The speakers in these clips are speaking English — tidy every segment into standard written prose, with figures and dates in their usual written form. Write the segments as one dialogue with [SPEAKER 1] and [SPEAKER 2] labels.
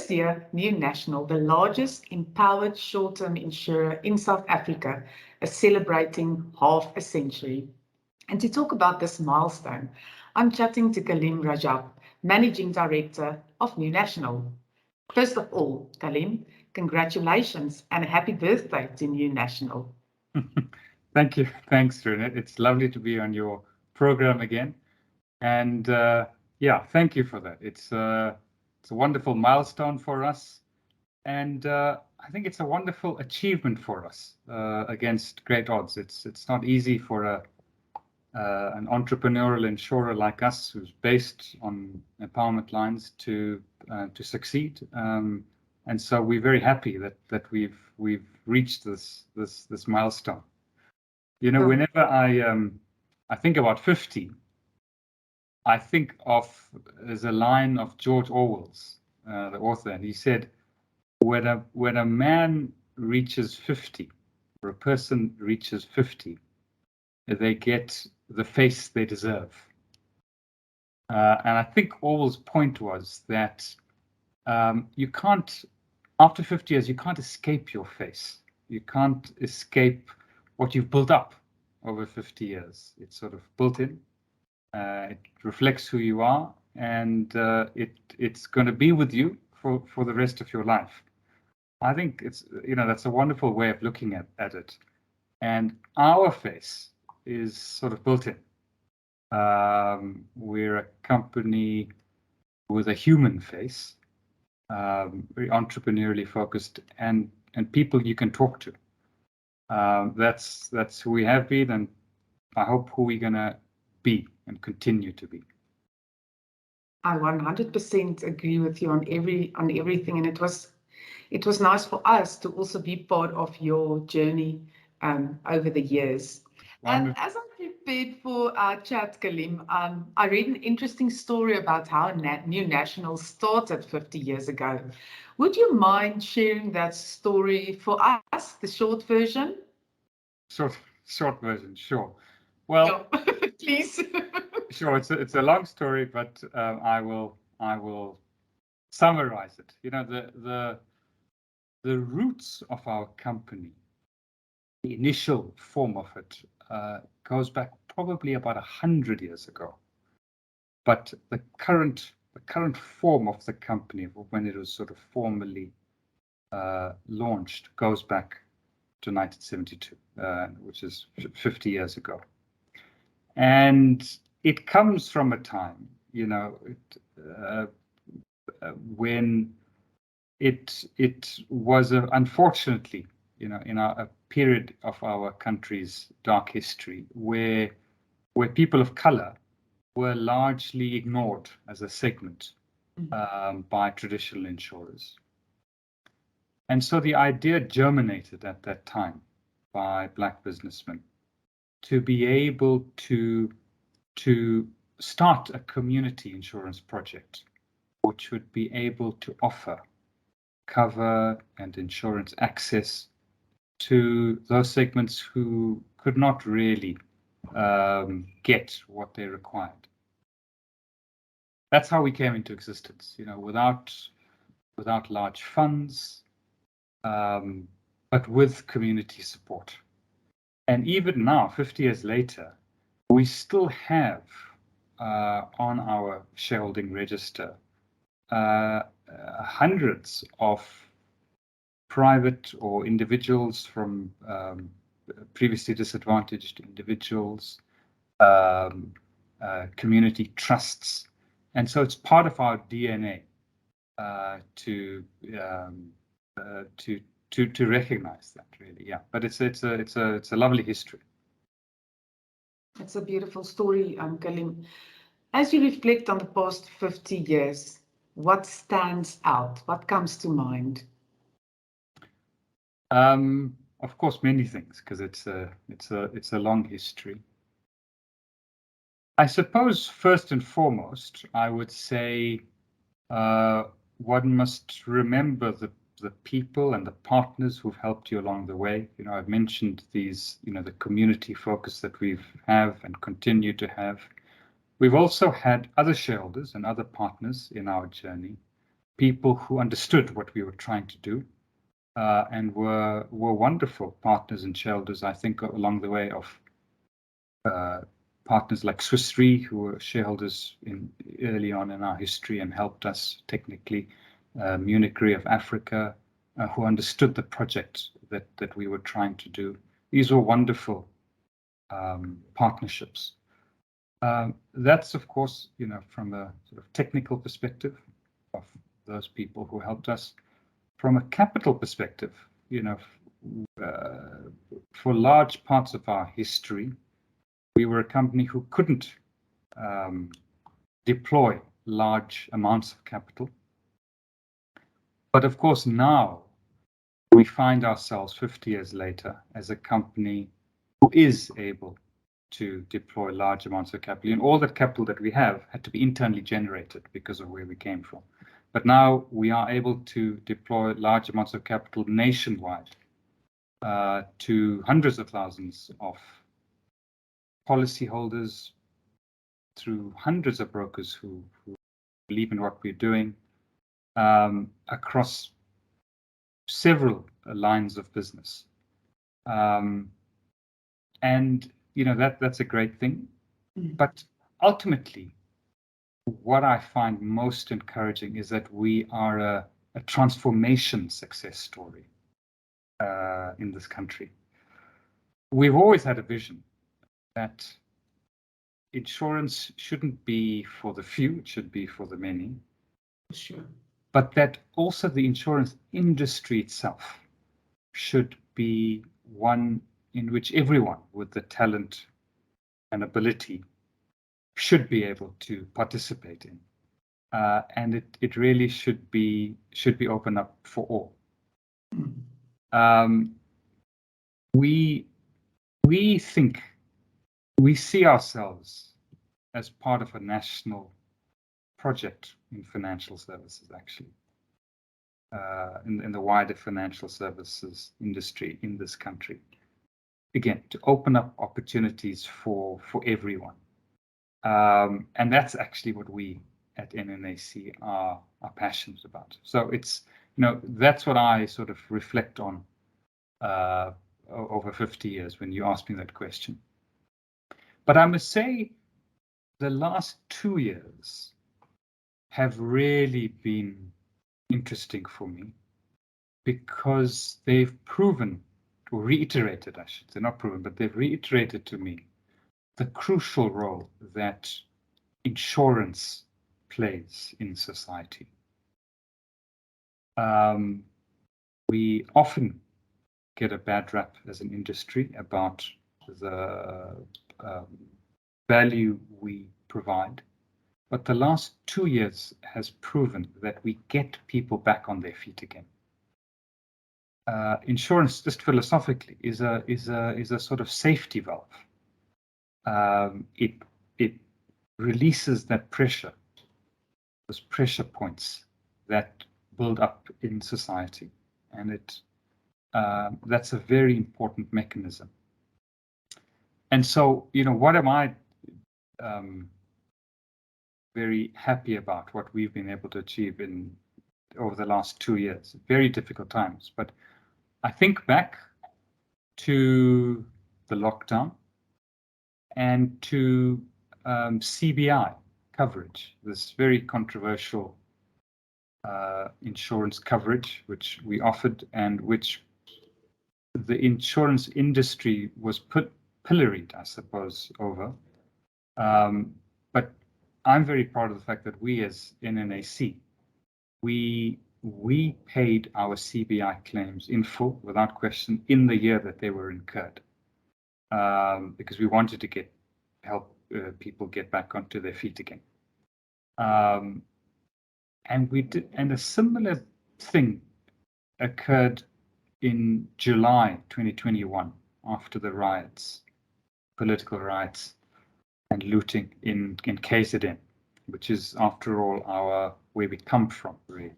[SPEAKER 1] This year, New National, the largest empowered short-term insurer in South Africa, is celebrating half a century. And to talk about this milestone, I'm chatting to Kalim Rajab, Managing Director of New National. First of all, Kalim, congratulations and a happy birthday to New National.
[SPEAKER 2] Thank you. Thanks, Rianet. It's lovely to be on your program again. And yeah, thank you for that. It's a wonderful milestone for us. And I think it's a wonderful achievement for us against great odds. It's not easy for an entrepreneurial insurer like us, who's based on empowerment lines, to succeed. And so we're very happy that we've reached this milestone. You know, whenever I think about 50, I think of as a line of George Orwell's, the author, and he said, when a man reaches 50, or a person reaches 50, they get the face they deserve. And I think Orwell's point was that you can't, after 50 years, you can't escape your face. You can't escape what you've built up over 50 years. It's sort of built in. It reflects who you are, and it's going to be with you for the rest of your life. I think that's a wonderful way of looking at it. And our face is sort of built in. We're a company with a human face, very entrepreneurially focused, and people you can talk to. That's who we have been, and I hope who we're gonna be and continue to be.
[SPEAKER 1] I 100% agree with you on everything, and it was nice for us to also be part of your journey over the years. And as I prepared for our chat, Kalim, I read an interesting story about how New National started 50 years ago. Would you mind sharing that story for us, the short version?
[SPEAKER 2] Short version, sure. Well,
[SPEAKER 1] please.
[SPEAKER 2] Sure, it's a long story, but I will summarize it. You know, the roots of our company, the initial form of it, goes back probably about 100 years ago. But the current form of the company, when it was sort of formally launched, goes back to 1972, which is 50 years ago. And it comes from a time, when it was unfortunately, in a period of our country's dark history, where people of color were largely ignored as a segment by traditional insurers. And so the idea germinated at that time by Black businessmen to be able to start a community insurance project, which would be able to offer cover and insurance access to those segments who could not really get what they required. That's how we came into existence, without large funds, but with community support. And even now, 50 years later, we still have on our shareholding register hundreds of private or individuals from previously disadvantaged individuals, community trusts. And so it's part of our DNA to recognize that, really. Yeah, but it's a lovely history.
[SPEAKER 1] It's a beautiful story, Kalim. As you reflect on the past 50 years, what stands out? What comes to mind?
[SPEAKER 2] Of course, many things, because it's a long history. I suppose first and foremost, I would say one must remember the people and the partners who've helped you along the way. I've mentioned these, the community focus that we have and continue to have. We've also had other shareholders and other partners in our journey people who understood what we were trying to do and were wonderful partners and shareholders, I think, along the way, of partners like Swiss Re, who were shareholders early on in our history and helped us technically, Munich Re of Africa, who understood the project that we were trying to do. These were wonderful partnerships. That's, of course, from a sort of technical perspective of those people who helped us. From a capital perspective, for large parts of our history, we were a company who couldn't deploy large amounts of capital. But of course, now we find ourselves 50 years later as a company who is able to deploy large amounts of capital. And all that capital that we have had to be internally generated because of where we came from. But now we are able to deploy large amounts of capital nationwide to hundreds of thousands of policyholders, through hundreds of brokers who believe in what we're doing, across several lines of business. And that's a great thing. But ultimately, what I find most encouraging is that we are a transformation success story in this country. We've always had a vision that insurance shouldn't be for the few, it should be for the many.
[SPEAKER 1] Sure.
[SPEAKER 2] But that also the insurance industry itself should be one in which everyone with the talent and ability should be able to participate in. And it really should be open up for all. We think, we see ourselves as part of a national project in financial services, actually, in the wider financial services industry in this country. Again, to open up opportunities for everyone. And that's actually what we at NNAC are passionate about. So it's, that's what I sort of reflect on over 50 years when you ask me that question. But I must say, the last 2 years have really been interesting for me because they've proven, or reiterated, I should say, not proven, but they've reiterated to me the crucial role that insurance plays in society. We often get a bad rap as an industry about the value we provide. But the last 2 years has proven that we get people back on their feet again. Insurance, just philosophically, is a sort of safety valve. It releases that pressure, those pressure points that build up in society, and that's a very important mechanism. And so, what am I very happy about what we've been able to achieve over the last 2 years? Very difficult times, but I think back to the lockdown and to CBI coverage, this very controversial insurance coverage which we offered and which the insurance industry was pilloried, I suppose, over. But I'm very proud of the fact that we as NNAC, we paid our CBI claims in full, without question, in the year that they were incurred, because we wanted to help people get back onto their feet again. And we did, and a similar thing occurred in July 2021 after the riots, political riots and looting in KZN, which is, after all, where we come from, really.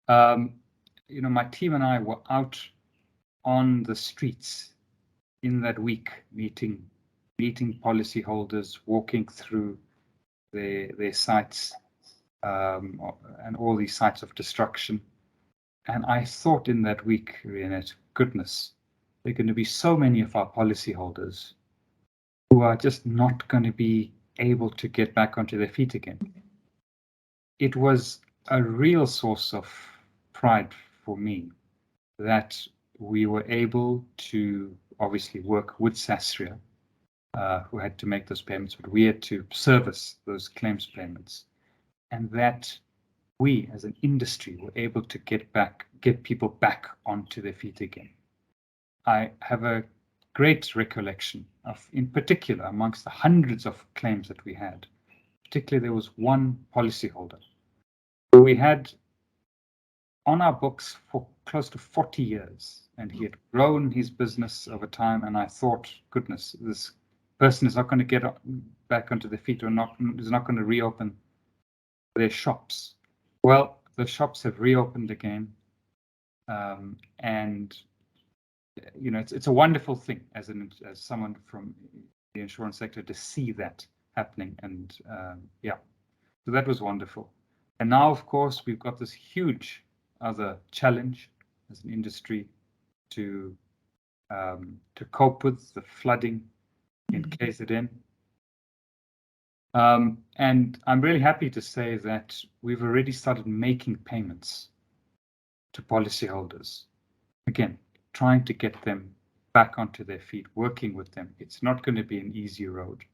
[SPEAKER 2] My team and I were out on the streets in that week, meeting policyholders, walking through their sites, and all these sites of destruction. And I thought in that week, Rianet, goodness, there are going to be so many of our policyholders who are just not going to be able to get back onto their feet again. It was a real source of pride for me that we were able to obviously work with Sasria, who had to make those payments, but we had to service those claims payments, and that we as an industry were able to get people back onto their feet again. I have a great recollection of, in particular, amongst the hundreds of claims that we had, particularly there was one policyholder who we had on our books for close to 40 years, and he had grown his business over time, and I thought, goodness, this person is not going to get back onto their feet, or is not going to reopen their shops. Well, the shops have reopened again, and you know, it's a wonderful thing as someone from the insurance sector to see that happening, and yeah, so that was wonderful. And now, of course, we've got this huge other challenge as an industry to cope with the flooding in KZN. And I'm really happy to say that we've already started making payments to policyholders. Again, trying to get them back onto their feet, working with them. It's not going to be an easy road.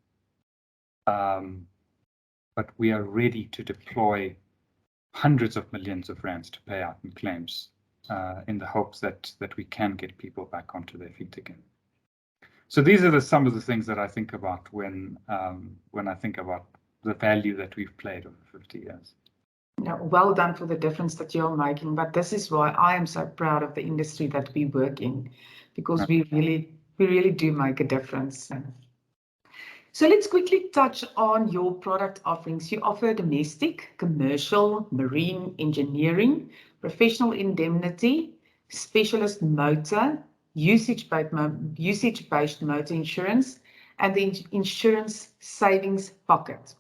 [SPEAKER 2] But we are ready to deploy hundreds of millions of rands to pay out in claims in the hopes that we can get people back onto their feet again. So these are some of the things that I think about when I think about the value that we've played over 50 years.
[SPEAKER 1] No, well done for the difference that you're making, but this is why I am so proud of the industry that we work in, because we really do make a difference. So let's quickly touch on your product offerings. You offer domestic, commercial, marine engineering, professional indemnity, specialist motor, usage-based motor insurance, and the insurance savings pocket.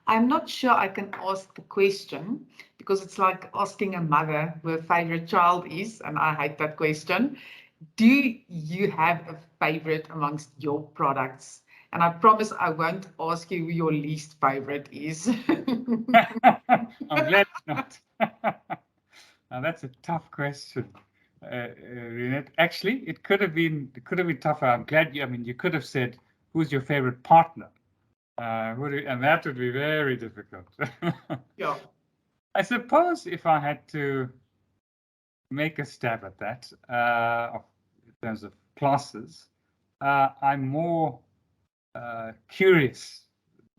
[SPEAKER 1] I'm not sure I can ask the question because it's like asking a mother who her favorite child is, and I hate that question. Do you have a favorite amongst your products? And I promise I won't ask you who your least favorite is.
[SPEAKER 2] I'm glad not. Now that's a tough question, Rianet. Actually, it could have been tougher. I'm glad you could have said, who's your favorite partner? And that would be very difficult.
[SPEAKER 1] Yeah.
[SPEAKER 2] I suppose if I had to make a stab at that, in terms of classes, I'm more curious,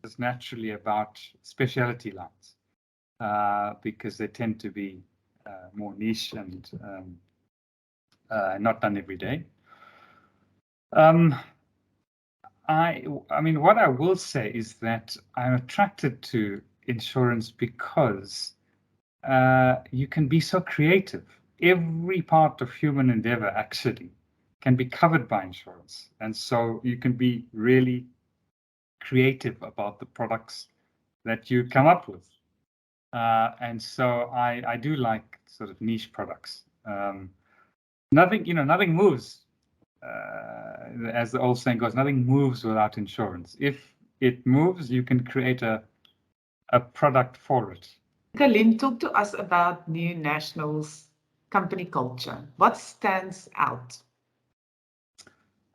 [SPEAKER 2] just naturally, about specialty lines, because they tend to be more niche and not done every day. I mean, what I will say is that I'm attracted to insurance because you can be so creative. Every part of human endeavor actually can be covered by insurance. And so you can be really creative about the products that you come up with. And so I do like sort of niche products. Nothing moves. As the old saying goes, nothing moves without insurance. If it moves, you can create a product for it.
[SPEAKER 1] Kalim, talk to us about New National's company culture. What stands out?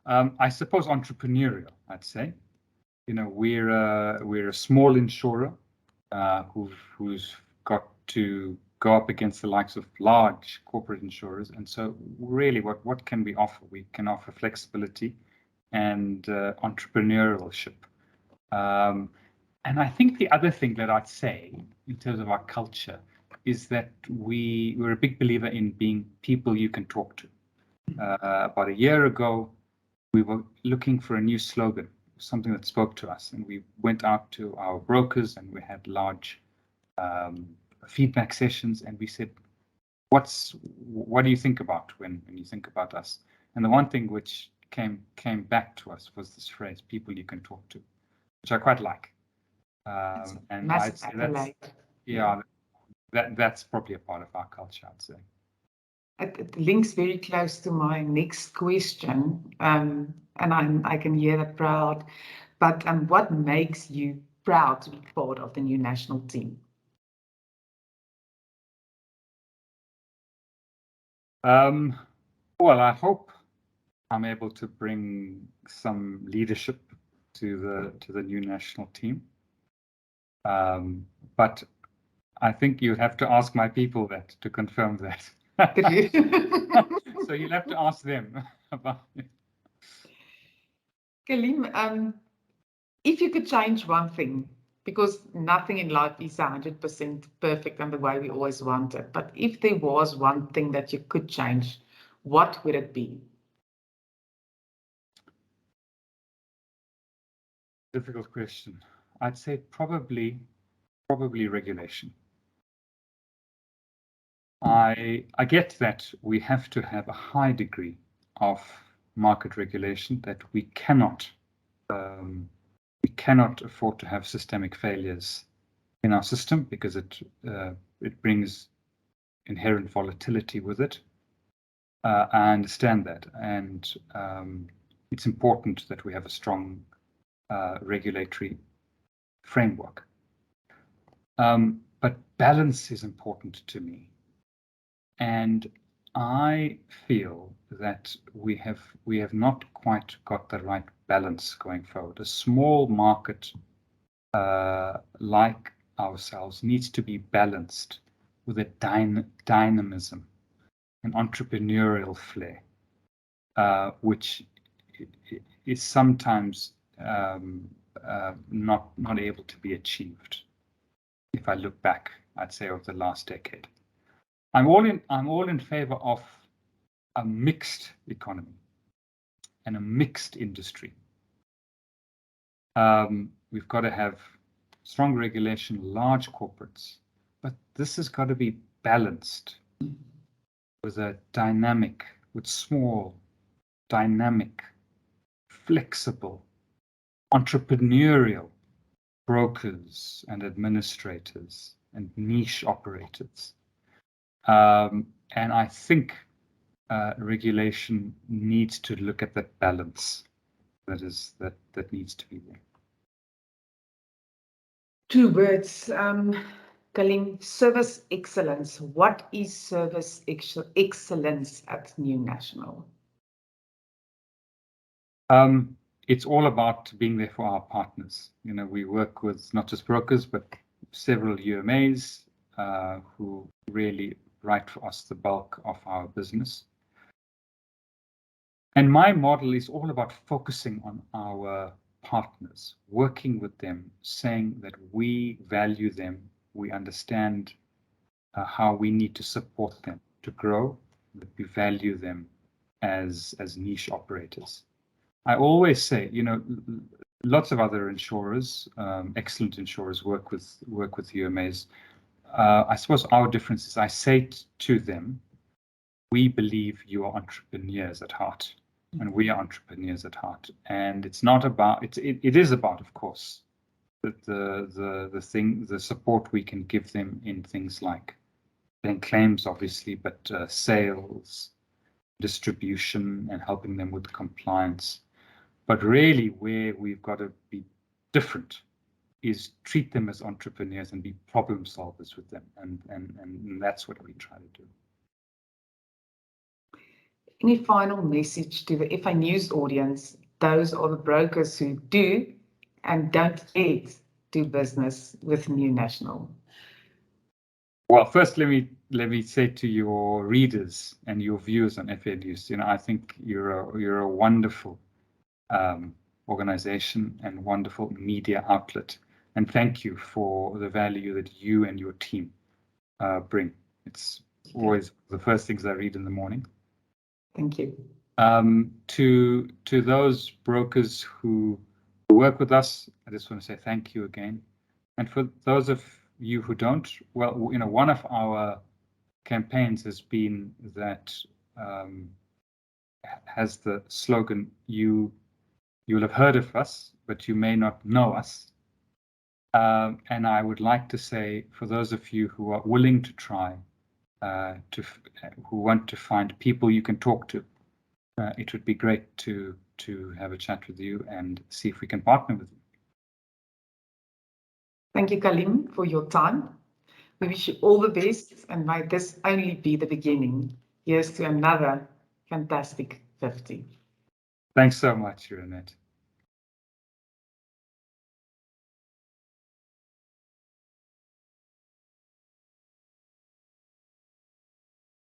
[SPEAKER 2] I suppose entrepreneurial, I'd say. You know, we're a small insurer who's got to go up against the likes of large corporate insurers, and so really, what can we offer? We can offer flexibility and entrepreneurship. And I think the other thing that I'd say in terms of our culture is that we're a big believer in being people you can talk to. About a year ago, we were looking for a new slogan, something that spoke to us, and we went out to our brokers and we had large feedback sessions, and we said, what do you think about when you think about us? And the one thing which came back to us was this phrase, people you can talk to, which I quite like. And I'd say yeah, that's probably a part of our culture, I'd say.
[SPEAKER 1] It links very close to my next question, and I can hear that proud. But what makes you proud to be part of the new national team?
[SPEAKER 2] Well, I hope I'm able to bring some leadership to the new national team. But I think you have to ask my people that to confirm that. So you'll have to ask them about it.
[SPEAKER 1] Kalim, if you could change one thing, because nothing in life is 100% perfect and the way we always want it, but if there was one thing that you could change, what would it be?
[SPEAKER 2] Difficult question. I'd say probably regulation. I get that we have to have a high degree of market regulation, that we cannot afford to have systemic failures in our system, because it brings inherent volatility with it. I understand that, and it's important that we have a strong regulatory framework. But balance is important to me. And I feel that we have not quite got the right balance going forward. A small market like ourselves needs to be balanced with a dynamism, an entrepreneurial flair, which is sometimes not able to be achieved. If I look back, I'd say over the last decade. I'm all in favor of a mixed economy and a mixed industry. We've got to have strong regulation, large corporates, but this has got to be balanced with small, dynamic, flexible, entrepreneurial brokers and administrators and niche operators. And I think regulation needs to look at that balance that needs to be there.
[SPEAKER 1] 2 words, Kalim, service excellence. What is service excellence at New National?
[SPEAKER 2] It's all about being there for our partners. You know, we work with not just brokers, but several UMAs who really write for us the bulk of our business. And my model is all about focusing on our partners, working with them, saying that we value them, we understand how we need to support them to grow, that we value them as niche operators. I always say, you know, lots of other insurers, excellent insurers, work with UMAs. I suppose our difference is I say to them, we believe you are entrepreneurs at heart, and we are entrepreneurs at heart. And it's not about, it is about, of course, the support we can give them in things like paying claims, obviously, but sales, distribution, and helping them with compliance. But really, where we've got to be different is treat them as entrepreneurs and be problem solvers with them. And that's what we try to do.
[SPEAKER 1] Any final message to the FAnews audience? Those are the brokers who do and don't yet do business with New National.
[SPEAKER 2] Well, first, let me say to your readers and your viewers on FAnews, you know, I think you're a wonderful organization and wonderful media outlet, and thank you for the value that you and your team bring. It's always the first things I read in the morning.
[SPEAKER 1] Thank you.
[SPEAKER 2] To those brokers who work with us, I just want to say thank you again. And for those of you who don't, well, you know, one of our campaigns has been that has the slogan, you'll have heard of us, but you may not know us. And I would like to say, for those of you who are willing to try, who want to find people you can talk to, it would be great to have a chat with you and see if we can partner with you.
[SPEAKER 1] Thank you, Kalim, for your time. We wish you all the best, and may this only be the beginning. Here's to another fantastic 50.
[SPEAKER 2] Thanks so much, Rianet.